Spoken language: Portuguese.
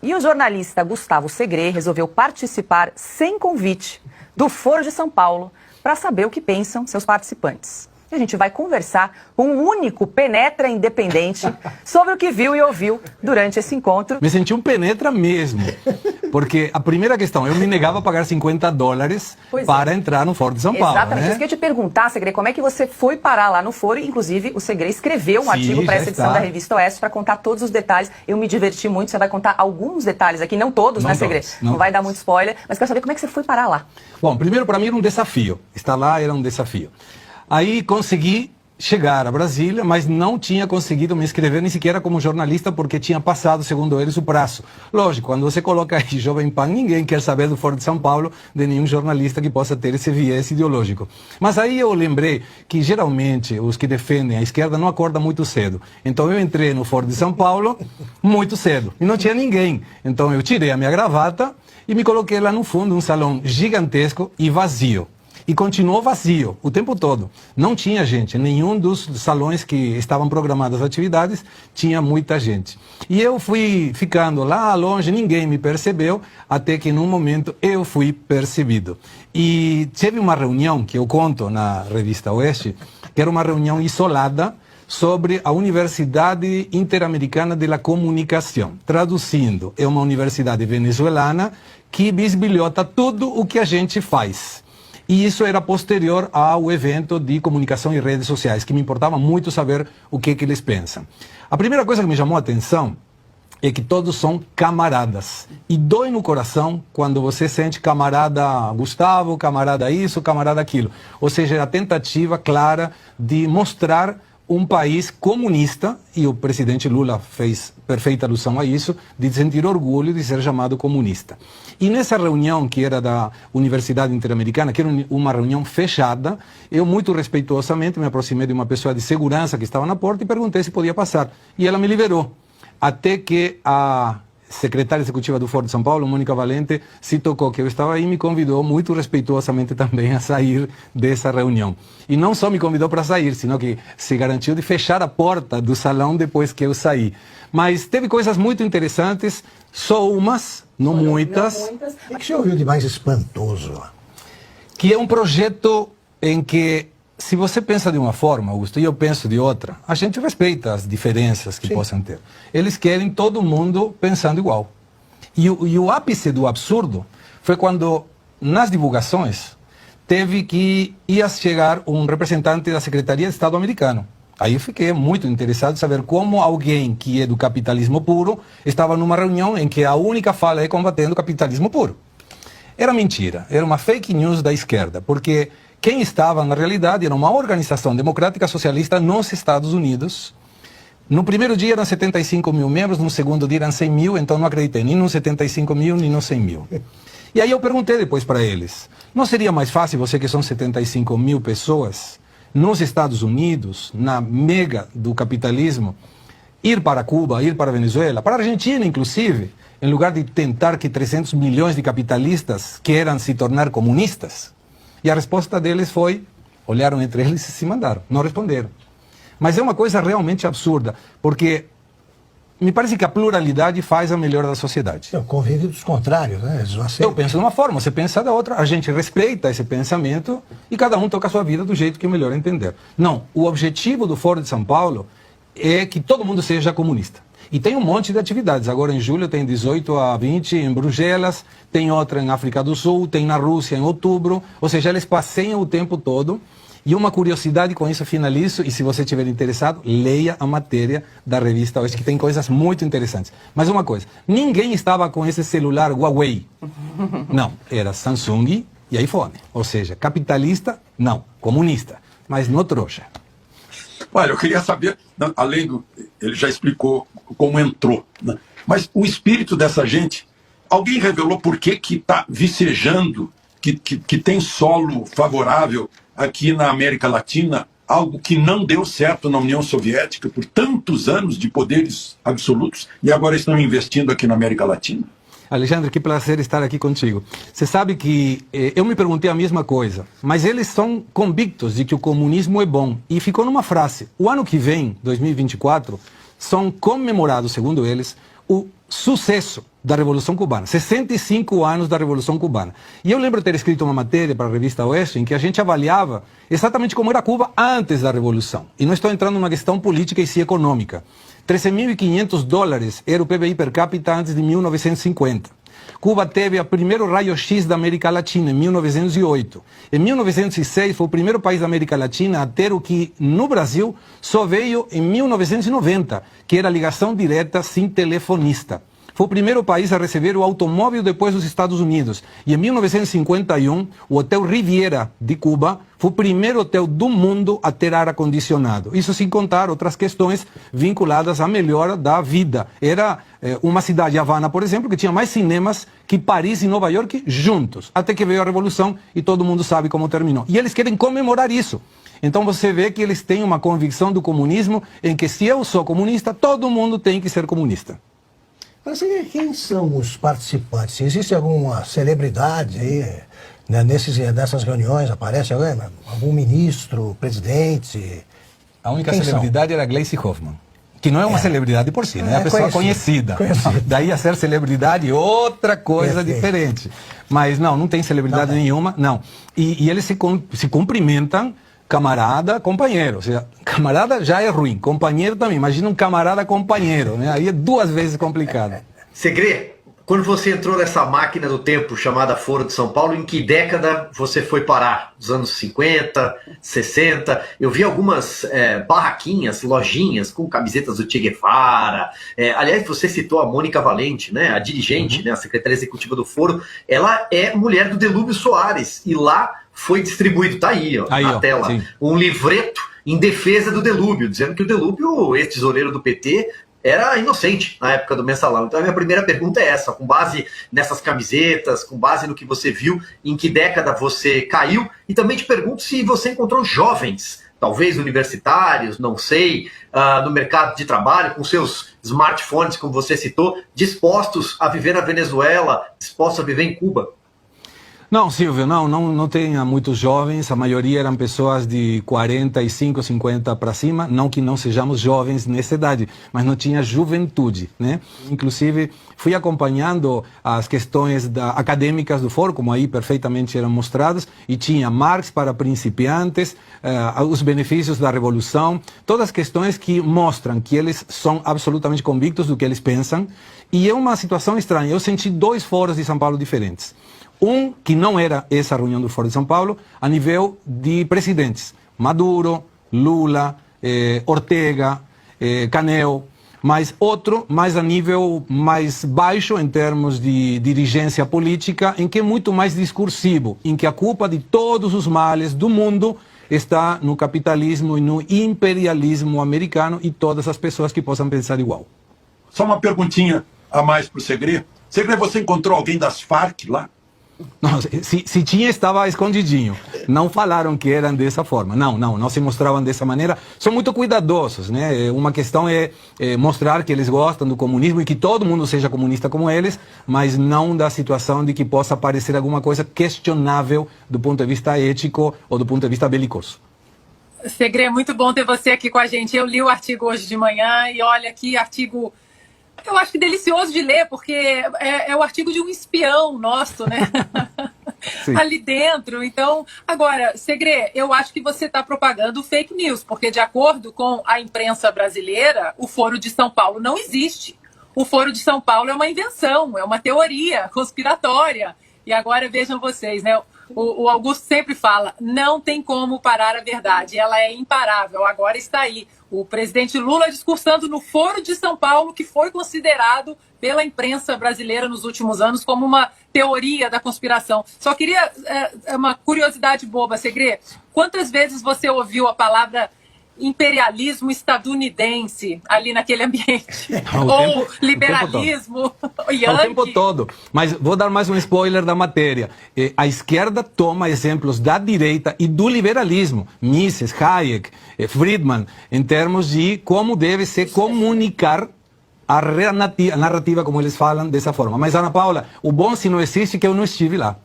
E o jornalista Gustavo Segré resolveu participar sem convite do Foro de São Paulo para saber o que pensam seus participantes. E a gente vai conversar com um único penetra independente sobre o que viu e ouviu durante esse encontro. Me senti um penetra mesmo, porque a primeira questão, eu me negava a pagar $50 para entrar no Foro de São Paulo. Exatamente, isso que eu ia te perguntar, Segré, como é que você foi parar lá no Foro? Inclusive, o Segré escreveu um artigo para essa edição da Revista Oeste para contar todos os detalhes. Eu me diverti muito, você vai contar alguns detalhes aqui, não todos, né, Segré? Não vai dar muito spoiler, mas quero saber como é que você foi parar lá. Bom, primeiro para mim era um desafio, estar lá era um desafio. Aí consegui chegar a Brasília, mas não tinha conseguido me inscrever nem sequer como jornalista, porque tinha passado, segundo eles, o prazo. Lógico, quando você coloca aí Jovem Pan, ninguém quer saber do Foro de São Paulo, de nenhum jornalista que possa ter esse viés ideológico. Mas aí eu lembrei que, geralmente, os que defendem a esquerda não acordam muito cedo. Então eu entrei no Foro de São Paulo muito cedo, e não tinha ninguém. Então eu tirei a minha gravata e me coloquei lá no fundo, um salão gigantesco e vazio. E continuou vazio o tempo todo. Não tinha gente, nenhum dos salões que estavam programadas as atividades tinha muita gente. E eu fui ficando lá longe, ninguém me percebeu, até que num momento eu fui percebido. E teve uma reunião que eu conto na Revista Oeste, que era uma reunião isolada sobre a Universidade Interamericana de la Comunicação. Traduzindo, é uma universidade venezuelana que bisbilhota tudo o que a gente faz. E isso era posterior ao evento de comunicação e redes sociais, que me importava muito saber o que eles pensam. A primeira coisa que me chamou a atenção é que todos são camaradas. E dói no coração quando você sente camarada Gustavo, camarada isso, camarada aquilo. Ou seja, a tentativa clara de mostrar um país comunista, e o presidente Lula fez perfeita alusão a isso, de sentir orgulho de ser chamado comunista. E nessa reunião, que era da Universidade Interamericana, que era uma reunião fechada, eu muito respeitosamente me aproximei de uma pessoa de segurança que estava na porta e perguntei se podia passar. E ela me liberou. Até que a secretária executiva do Foro de São Paulo, Mônica Valente, se tocou que eu estava aí e me convidou muito respeitosamente também a sair dessa reunião. E não só me convidou para sair, sino que se garantiu de fechar a porta do salão depois que eu saí. Mas teve coisas muito interessantes, só umas, não muitas. O que você ouviu de mais espantoso lá? Que é um projeto em que, se você pensa de uma forma, Augusto, e eu penso de outra, a gente respeita as diferenças que possam ter. Eles querem todo mundo pensando igual. E o ápice do absurdo foi quando, nas divulgações, teve que ia chegar um representante da Secretaria de Estado americano. Aí eu fiquei muito interessado em saber como alguém que é do capitalismo puro estava numa reunião em que a única fala é combatendo o capitalismo puro. Era mentira, era uma fake news da esquerda, porque quem estava, na realidade, era uma organização democrática socialista nos Estados Unidos. No primeiro dia eram 75 mil membros, no segundo dia eram 100 mil, então não acreditei nem nos 75 mil, nem nos 100 mil. E aí eu perguntei depois para eles, não seria mais fácil, você que são 75 mil pessoas, nos Estados Unidos, na mega do capitalismo, ir para Cuba, ir para a Venezuela, para a Argentina inclusive, em lugar de tentar que 300 milhões de capitalistas queiram se tornar comunistas? E a resposta deles foi, olharam entre eles e se mandaram, não responderam. Mas é uma coisa realmente absurda, porque me parece que a pluralidade faz a melhora da sociedade. É o convívio dos contrários, né? Eu penso de uma forma, você pensa da outra, a gente respeita esse pensamento e cada um toca a sua vida do jeito que melhor entender. Não, o objetivo do Foro de São Paulo é que todo mundo seja comunista. E tem um monte de atividades. Agora em julho tem 18 a 20 em Bruxelas, tem outra em África do Sul, tem na Rússia em outubro. Ou seja, eles passeiam o tempo todo. E uma curiosidade, com isso finalizo, e se você estiver interessado, leia a matéria da Revista Oeste, que tem coisas muito interessantes. Mas uma coisa, ninguém estava com esse celular Huawei. Não, era Samsung e iPhone. Ou seja, capitalista, não, comunista, mas não trouxa. Olha, eu queria saber, além do... Ele já explicou como entrou, né? Mas o espírito dessa gente, alguém revelou por que está vicejando, que tem solo favorável aqui na América Latina, algo que não deu certo na União Soviética por tantos anos de poderes absolutos e agora estão investindo aqui na América Latina? Alexandre, que prazer estar aqui contigo. Você sabe que eu me perguntei a mesma coisa, mas eles são convictos de que o comunismo é bom. E ficou numa frase, o ano que vem, 2024, são comemorados, segundo eles, o sucesso da Revolução Cubana, 65 anos da Revolução Cubana. E eu lembro de ter escrito uma matéria para a revista Oeste em que a gente avaliava exatamente como era Cuba antes da Revolução. E não estou entrando numa questão política e sim econômica. $13.500 era o PBI per capita antes de 1950. Cuba teve o primeiro raio-x da América Latina em 1908. Em 1906 foi o primeiro país da América Latina a ter o que no Brasil só veio em 1990, que era a ligação direta sem telefonista. Foi o primeiro país a receber o automóvel depois dos Estados Unidos. E em 1951, o Hotel Riviera de Cuba foi o primeiro hotel do mundo a ter ar-condicionado. Isso sem contar outras questões vinculadas à melhora da vida. Era uma cidade, Havana, por exemplo, que tinha mais cinemas que Paris e Nova York juntos. Até que veio a Revolução e todo mundo sabe como terminou. E eles querem comemorar isso. Então você vê que eles têm uma convicção do comunismo em que se eu sou comunista, todo mundo tem que ser comunista. Mas quem são os participantes? Existe alguma celebridade aí, né, nessas reuniões? Aparece algum ministro, presidente? A única Quem celebridade era Gleisi Hoffmann, que não é uma celebridade por si, né? É uma pessoa conhecida. Daí a ser celebridade, outra coisa diferente. Mas não tem celebridade nenhuma, não. E eles se cumprimentam, camarada, companheiro. Ou seja, camarada já é ruim, companheiro também. Imagina um camarada companheiro, né? Aí é duas vezes complicado. Segre, quando você entrou nessa máquina do tempo chamada Foro de São Paulo, em que década você foi parar? Dos anos 50, 60? Eu vi algumas barraquinhas, lojinhas com camisetas do Che Guevara. Aliás, você citou a Mônica Valente, né? A dirigente, né? A secretária executiva do Foro. Ela é mulher do Delúbio Soares. E lá foi distribuído, tá aí, ó, na tela, sim, um livreto em defesa do Delúbio, dizendo que o Delúbio, ex-tesoureiro do PT, era inocente na época do Mensalão. Então a minha primeira pergunta é essa, com base nessas camisetas, com base no que você viu, em que década você caiu, e também te pergunto se você encontrou jovens, talvez universitários, não sei, no mercado de trabalho, com seus smartphones, como você citou, dispostos a viver na Venezuela, dispostos a viver em Cuba. Não, Silvio, não tenha muitos jovens, a maioria eram pessoas de 45, 50 para cima, não que não sejamos jovens nessa idade, mas não tinha juventude, né? Inclusive, fui acompanhando as questões acadêmicas do fórum, como aí perfeitamente eram mostradas, e tinha Marx para principiantes, os benefícios da Revolução, todas as questões que mostram que eles são absolutamente convictos do que eles pensam, e é uma situação estranha. Eu senti dois fóruns de São Paulo diferentes. Um que não era essa reunião do Foro de São Paulo, a nível de presidentes. Maduro, Lula, Ortega, Canel. Mas outro, mais a nível mais baixo, em termos de dirigência política, em que é muito mais discursivo, em que a culpa de todos os males do mundo está no capitalismo e no imperialismo americano e todas as pessoas que possam pensar igual. Só uma perguntinha a mais para o Segre. Segre, você encontrou alguém das Farc lá? Não, se tinha, estava escondidinho. Não falaram que eram dessa forma. Não se mostravam dessa maneira. São muito cuidadosos, né? Uma questão é mostrar que eles gostam do comunismo e que todo mundo seja comunista como eles, mas não da situação de que possa aparecer alguma coisa questionável do ponto de vista ético ou do ponto de vista belicoso. Segre, é muito bom ter você aqui com a gente. Eu li o artigo hoje de manhã e olha que artigo... Eu acho que delicioso de ler, porque é o artigo de um espião nosso, né? Ali dentro. Então, agora, Segre, eu acho que você está propagando fake news, porque de acordo com a imprensa brasileira, o Foro de São Paulo não existe. O Foro de São Paulo é uma invenção, é uma teoria conspiratória. E agora vejam vocês, né? O Augusto sempre fala, não tem como parar a verdade, ela é imparável, agora está aí. O presidente Lula discursando no Foro de São Paulo, que foi considerado pela imprensa brasileira nos últimos anos como uma teoria da conspiração. Só queria uma curiosidade boba, Segre, quantas vezes você ouviu a palavra imperialismo estadunidense ali naquele ambiente? Ou liberalismo, o tempo todo. Mas vou dar mais um spoiler da matéria. A esquerda toma exemplos da direita e do liberalismo. Mises, Hayek, Friedman, em termos de como deve se comunicar a narrativa, como eles falam, dessa forma. Mas, Ana Paula, o bom se não existe que eu não estive lá.